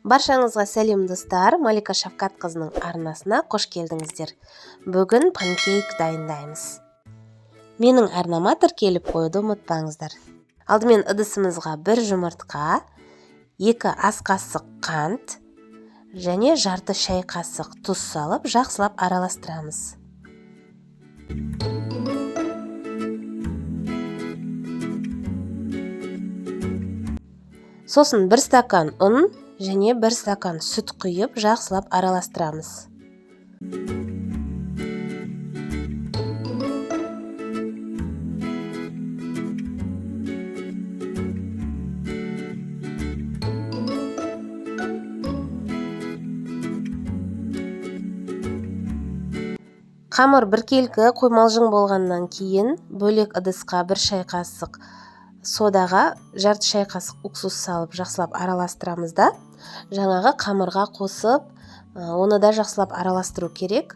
Баршаңызға сәлем достар, Малика Шавкат қызының арнасына қош келдіңіздер. Бүгін панкейк дайындаймыз. Менің арнама тіркеліп қоюды ұмытпаңыздар. Алдымен ыдысымызға 1 жұмыртқа, 2 ас қасық қант және жарты шай қасық тұз салып, жақсылап араластырамыз. Сосын 1 стакан ұн және 1 стакан сүт құйып, жақсылап араластырамыз. Қамыр біркелкі қоймалжың болғаннан кейін, бөлек ыдысқа 1 шай қасық содаға жарты шай қасық уксус салып, жақсылап араластырамыз да, жаңағы қамырға қосып, оны да жақсылап араластыру керек.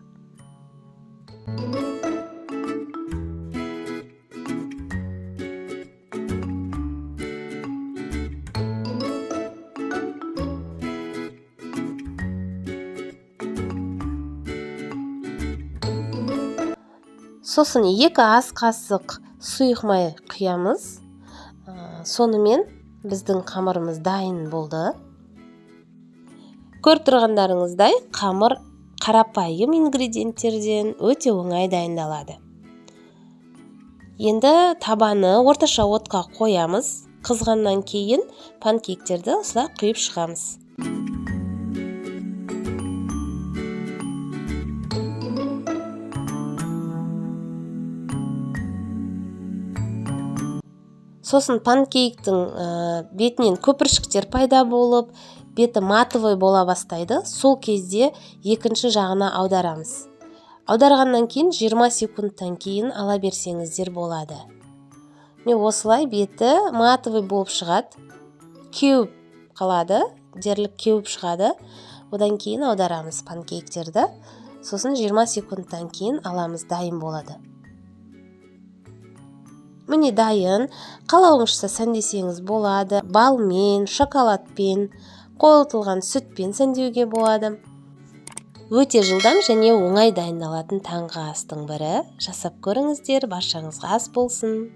Сосын 2 ас қасық сұйық май құямыз. Сонымен біздің қамырымыз дайын болды. Көріп тұрғандарыңыздай, қамыр қарапайым ингредиенттерден өте оңай дайындалады. Енді табаны орташа отқа қоямыз. Қызғаннан кейін панкейктерді осылай құйып шығамыз. Сосын панкейктің бетінен көпіршіктер пайда болып, беті матовый бола бастайды. Сол кезде екінші жағына аударамыз. Аударғаннан кейін 20 секундтан кейін ала берсеңіздер болады. Осылай беті матовый болып шығады. Кеуіп қалады, дерлік кеуіп шығады. Одан кейін аударамыз панкейктерді. Сосын 20 секундтан кейін аламыз, дайын болады. Міне дайын. Қалауыңызша сәндесеңіз болады. Балмен, шоколадпен, қойылтылған сүтпен сәндеуге болады. Өте жылдам және оңай дайындалатын таңғы астың бірі. Жасап көріңіздер, баршаңызға ас болсын.